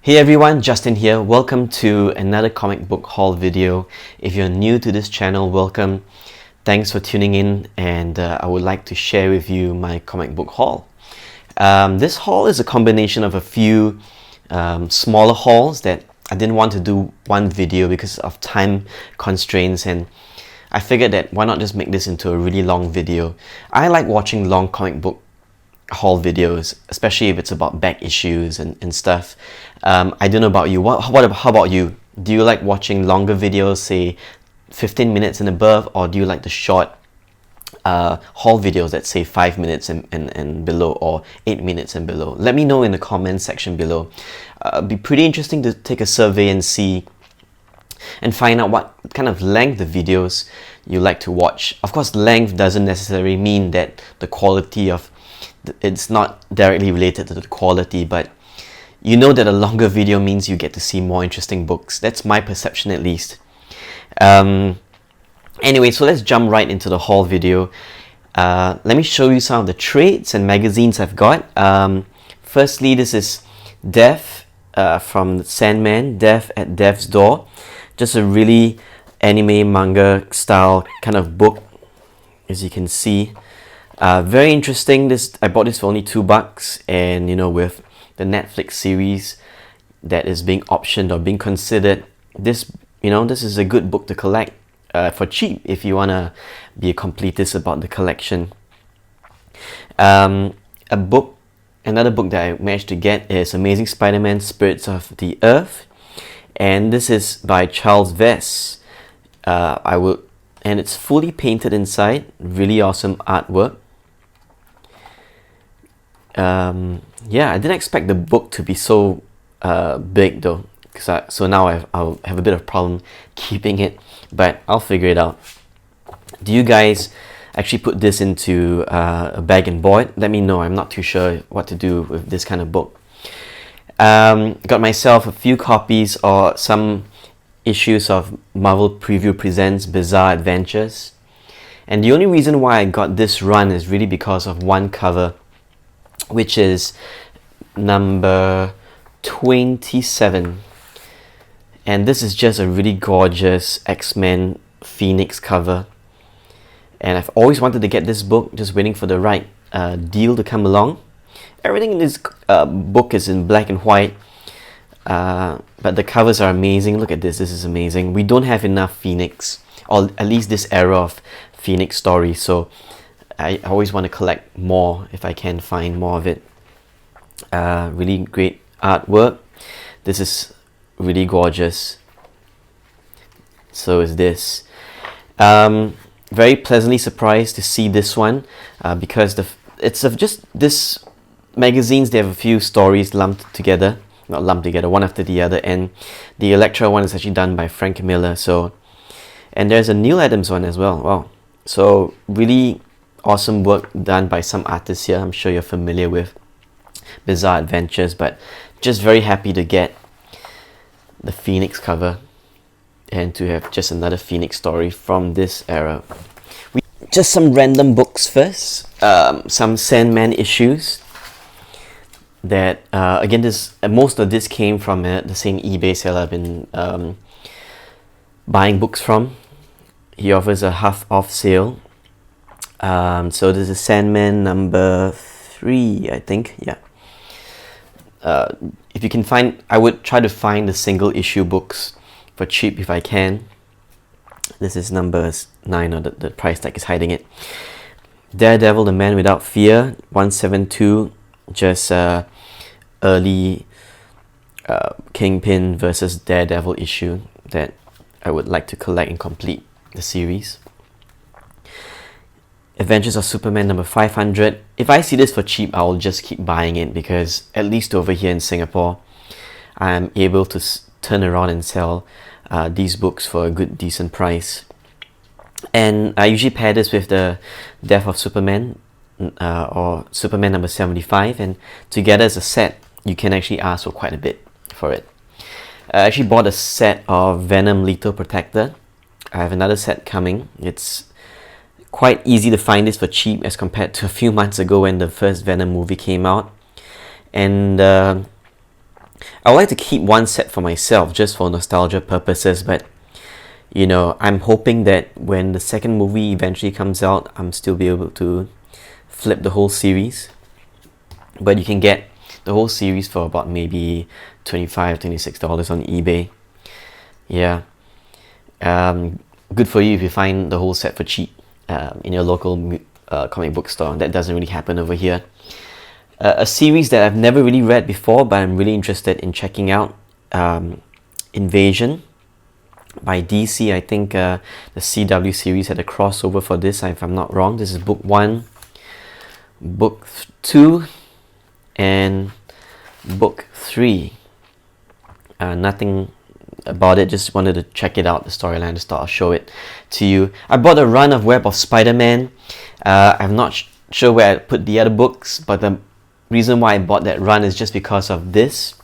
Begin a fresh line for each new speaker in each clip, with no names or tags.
Hey everyone, Justin here. Welcome to another comic book haul video. If you're new to this channel, welcome. Thanks for tuning in, and I would like to share with you my comic book haul. This haul is a combination of a few smaller hauls that I didn't want to do one video because of time constraints, and I figured that why not just make this into a really long video. I like watching long comic book haul videos, especially if it's about back issues and stuff. I don't know about you. How about you? Do you like watching longer videos, say 15 minutes and above, or do you like the short haul videos that say 5 minutes and below, or 8 minutes and below? Let me know in the comment section below. It'd be pretty interesting to take a survey and see and find out what kind of length of videos you like to watch. Of course, length doesn't necessarily mean that the quality of it's not directly related to the quality, but you know that a longer video means you get to see more interesting books. That's my perception, at least. Anyway, so let's jump right into the haul video. Let me show you some of the trades and magazines I've got. Firstly, this is Death from Sandman, Death at Death's Door. Just a really anime manga style kind of book, as you can see. Very interesting. I bought this for only $2, and you know, with the Netflix series that is being optioned or being considered, this is a good book to collect for cheap if you wanna be a completist about the collection. Another book that I managed to get is Amazing Spider-Man: Spirits of the Earth, and this is by Charles Vess. And it's fully painted inside. Really awesome artwork. Yeah, I didn't expect the book to be so big though, so now I'll have a bit of problem keeping it, but I'll figure it out. Do you guys actually put this into a bag and board? Let me know. I'm not too sure what to do with this kind of book. Got myself a few copies or some issues of Marvel Preview Presents Bizarre Adventures, and the only reason why I got this run is really because of one cover, which is number 27, and this is just a really gorgeous X-Men Phoenix cover, and I've always wanted to get this book, just waiting for the right deal to come along. Everything in this book is in black and white, but the covers are amazing. Look at this. This is amazing. We don't have enough Phoenix, or at least this era of Phoenix stories, so I always want to collect more if I can find more of it. Really great artwork. This is really gorgeous. So is this. Very pleasantly surprised to see this one because it's of just this magazines. They have a few stories lumped together, not lumped together, one after the other, and the Elektra one is actually done by Frank Miller. So, and there's a Neil Adams one as well. Wow. So really awesome work done by some artists here. I'm sure you're familiar with Bizarre Adventures, but just very happy to get the Phoenix cover and to have just another Phoenix story from this era. Just some random books first. Some Sandman issues that again, most of this came from the same eBay seller I've been buying books from. He offers a half off sale. So this is Sandman number 3, I think. Yeah. If you can find, I would try to find the single issue books for cheap if I can. This is number 9, or the price tag is hiding it. Daredevil, The Man Without Fear, 172. Just early Kingpin versus Daredevil issue that I would like to collect and complete the series. Adventures of Superman number 500. If I see this for cheap, I'll just keep buying it, because at least over here in Singapore, I'm able to turn around and sell these books for a good, decent price. And I usually pair this with the Death of Superman or Superman number 75, and together as a set, you can actually ask for quite a bit for it. I actually bought a set of Venom Lethal Protector. I have another set coming. It's quite easy to find this for cheap as compared to a few months ago when the first Venom movie came out, and I would like to keep one set for myself just for nostalgia purposes, but you know, I'm hoping that when the second movie eventually comes out, I'm still be able to flip the whole series. But you can get the whole series for about maybe $25, $26 on eBay. Yeah. Good for you if you find the whole set for cheap in your local comic book store. That doesn't really happen over here. A series that I've never really read before, but I'm really interested in checking out, Invasion by DC. I think the CW series had a crossover for this, if I'm not wrong. This is book 1, book 2, and book 3. Nothing about it, just wanted to check it out, the storyline. Just thought I'll show it to you. I bought a run of Web of Spider-Man. I'm not sure where I put the other books, but the reason why I bought that run is just because of this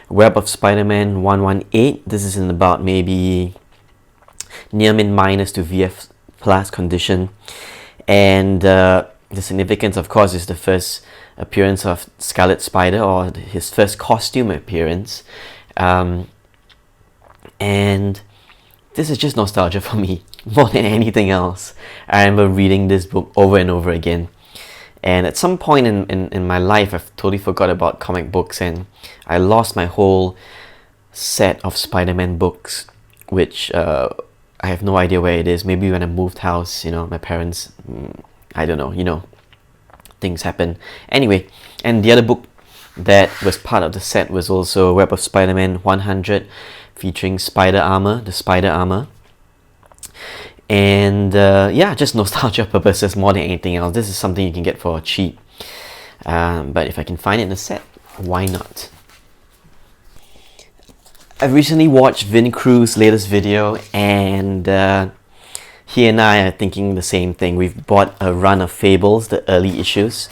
Web of Spider-Man 118. This is in about maybe near min minus to VF plus condition, and the significance, of course, is the first appearance of Scarlet Spider, or his first costume appearance. And this is just nostalgia for me more than anything else. I remember reading this book over and over again, and at some point in my life I've totally forgot about comic books, and I lost my whole set of Spider-Man books, which I have no idea where it is. Maybe when I moved house, you know, my parents, I don't know, you know, things happen. Anyway, and the other book that was part of the set was also Web of Spider-Man 100, featuring Spider Armor, the Spider Armor. And yeah, just nostalgia purposes more than anything else. This is something you can get for cheap. But if I can find it in a set, why not? I've recently watched Vin Cruz's latest video, and he and I are thinking the same thing. We've bought a run of Fables, the early issues,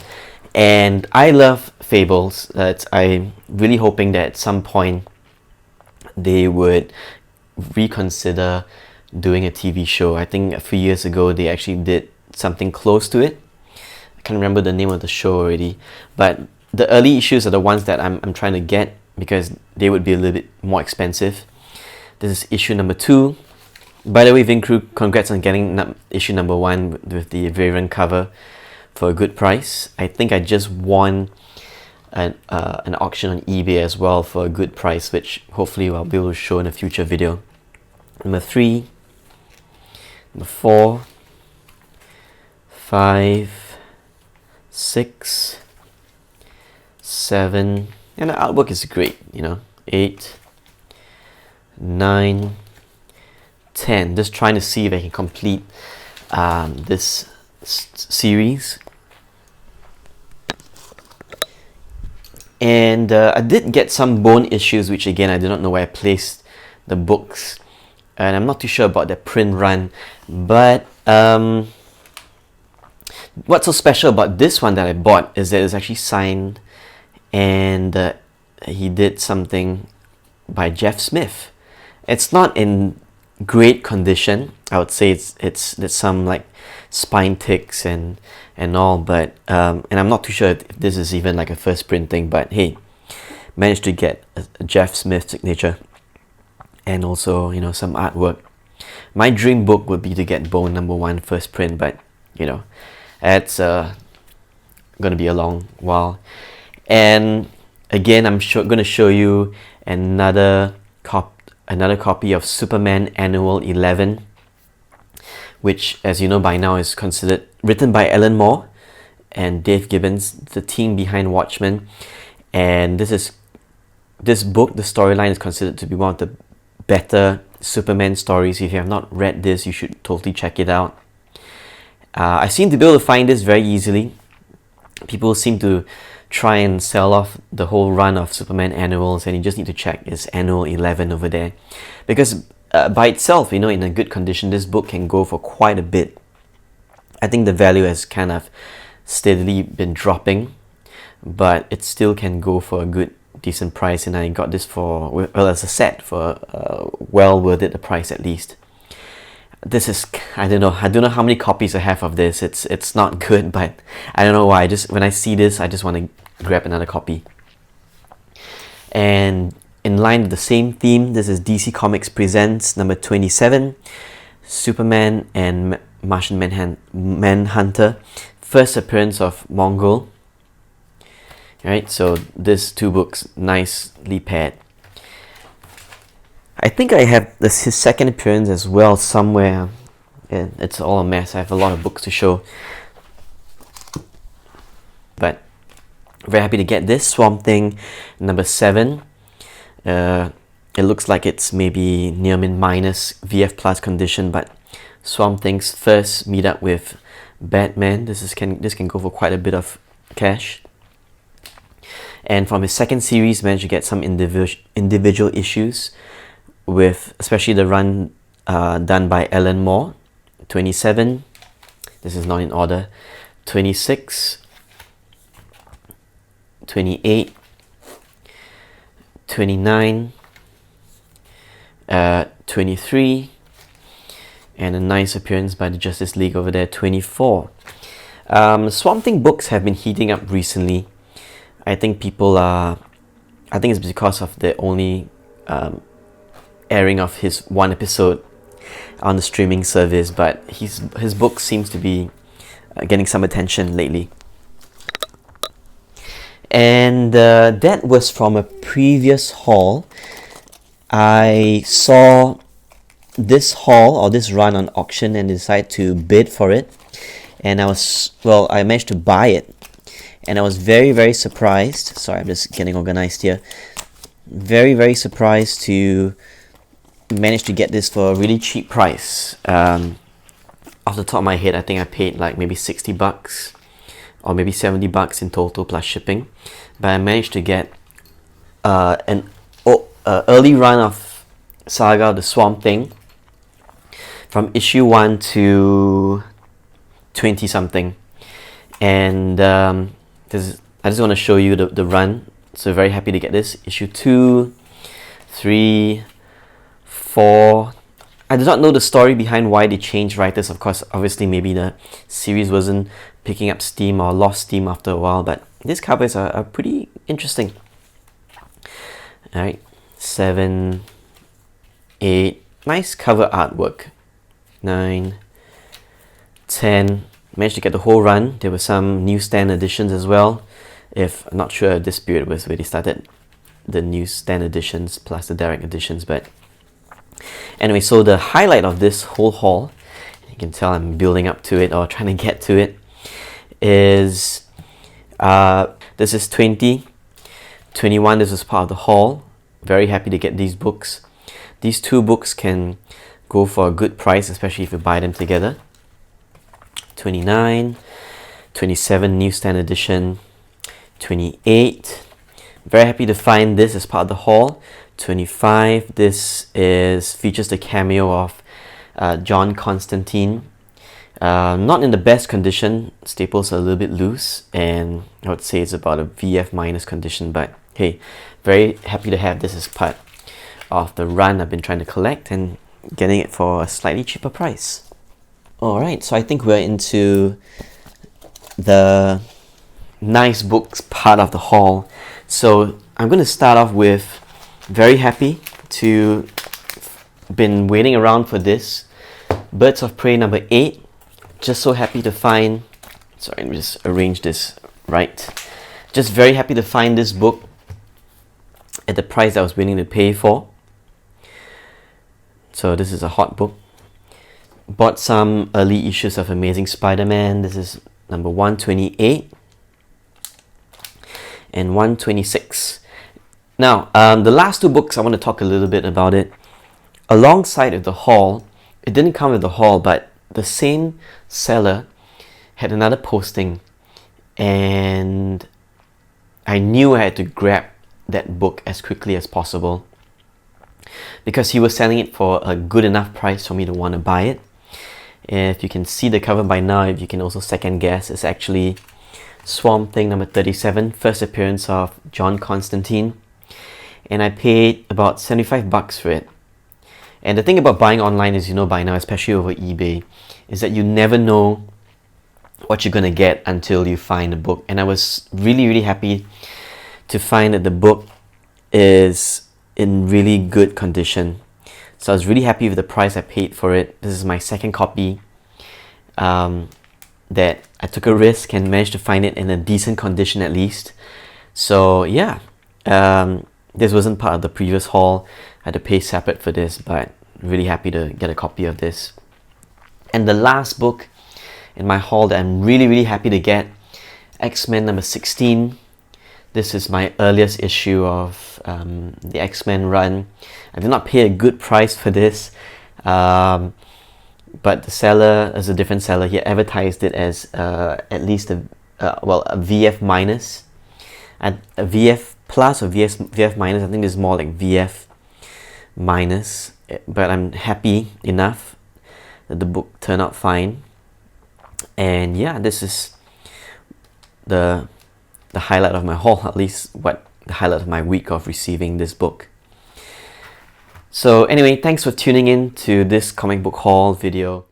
and I love Fables. I'm really hoping that at some point they would reconsider doing a TV show. I think a few years ago they actually did something close to it. I can't remember the name of the show already, but the early issues are the ones that I'm trying to get, because they would be a little bit more expensive. This is issue number 2. By the way, Vin Cruz, congrats on getting issue number 1 with the variant cover for a good price. I think I just won an auction on eBay as well for a good price, which hopefully I'll be able to show in a future video. Number 3, number 4, 5, 6, 7, and the artwork is great, you know. 8, 9, 10. Just trying to see if I can complete this series. And I did get some bone issues, which again I do not know where I placed the books, and I'm not too sure about the print run. But what's so special about this one that I bought is that it's actually signed, and he did something by Jeff Smith. It's not in great condition. I would say there's some like spine ticks and all, but and I'm not too sure if this is even like a first print thing, but hey, managed to get a Jeff Smith signature, and also, you know, some artwork. My dream book would be to get Bone number 1 first print, but you know, it's gonna be a long while. And again, I'm gonna show you another copy of Superman Annual 11, which, as you know by now, is considered written by Alan Moore and Dave Gibbons, the team behind Watchmen. And this book, the storyline, is considered to be one of the better Superman stories. If you have not read this, you should totally check it out. I seem to be able to find this very easily. People seem to try and sell off the whole run of Superman annuals, and you just need to check it's Annual 11 over there, because by itself, you know, in a good condition, this book can go for quite a bit. I think the value has kind of steadily been dropping, but it still can go for a good decent price, and I got this for, well, as a set, for well worth it, the price at least. This is, I don't know how many copies I have of this. It's not good, but I don't know why. When I see this, I just want to grab another copy. And in line with the same theme, this is DC Comics Presents number 27, Superman and Martian Manhunter, first appearance of Mongul. Right, so these two books nicely paired. I think I have his second appearance as well somewhere. Yeah, it's all a mess. I have a lot of books to show. But very happy to get this Swamp Thing number 7. It looks like it's maybe near min minus VF plus condition, but Swamp Thing's first meet up with Batman. This can go for quite a bit of cash. And from his second series, managed to get some individual issues, with especially the run done by Alan Moore. 27. This is not in order. 26. 28. 29. 23. And a nice appearance by the Justice League over there. 24. Swamp Thing books have been heating up recently. I think it's because of the only airing of his one episode on the streaming service, but his book seems to be getting some attention lately. And that was from a previous haul. I saw this haul or this run on auction and decided to bid for it, and I managed to buy it. And I was very, very surprised. Sorry, I'm just getting organized here. Very, very surprised to manage to get this for a really cheap price. Off the top of my head, I think I paid like maybe $60 or maybe $70 in total plus shipping. But I managed to get an early run of Saga of the Swamp Thing from issue 1 to 20 something. And I just want to show you the run. So very happy to get this. Issue 2, 3, 4. I do not know the story behind why they changed writers. Of course, obviously maybe the series wasn't picking up steam or lost steam after a while, but these covers are pretty interesting. Alright, 7, 8. Nice cover artwork. 9, 10. Managed to get the whole run. There were some newsstand editions as well. If I'm not sure if this period was where they started the newsstand editions plus the direct editions, but anyway, so the highlight of this whole haul, you can tell I'm building up to it or trying to get to it, is this is 20, 21. This was part of the haul. Very happy to get these books. These two books can go for a good price, especially if you buy them together. 29, 27 newsstand edition, 28. Very happy to find this as part of the haul. 25. This features the cameo of John Constantine. Not in the best condition. Staples are a little bit loose, and I would say it's about a VF minus condition. But hey, very happy to have this as part of the run I've been trying to collect and getting it for a slightly cheaper price. Alright, so I think we're into the nice books part of the haul. So I'm going to start off with very happy to been waiting around for this Birds of Prey number 8. Just so happy to find, sorry, let me just arrange this right. Just very happy to find this book at the price I was willing to pay for. So this is a hot book. Bought some early issues of Amazing Spider-Man. This is number 128 and 126. Now, the last two books, I want to talk a little bit about it. Alongside of the haul, it didn't come with the haul, but the same seller had another posting, and I knew I had to grab that book as quickly as possible because he was selling it for a good enough price for me to want to buy it. If you can see the cover by now, if you can also second guess, it's actually Swamp Thing number 37, first appearance of John Constantine. And I paid about $75 for it. And the thing about buying online, as you know by now, especially over eBay, is that you never know what you're going to get until you find a book. And I was really, really happy to find that the book is in really good condition. So I was really happy with the price I paid for it. This is my second copy that I took a risk and managed to find it in a decent condition at least. So yeah, this wasn't part of the previous haul. I had to pay separate for this, but really happy to get a copy of this. And the last book in my haul that I'm really happy to get, X-Men number 16. This is my earliest issue of the X-Men run. I did not pay a good price for this, but the seller is a different seller. He advertised it as at least a VF minus, and a VF plus or VF minus. I think this is more like VF minus, but I'm happy enough that the book turned out fine. And yeah, this is the highlight of my haul, at least the highlight of my week of receiving this book. So anyway, thanks for tuning in to this comic book haul video.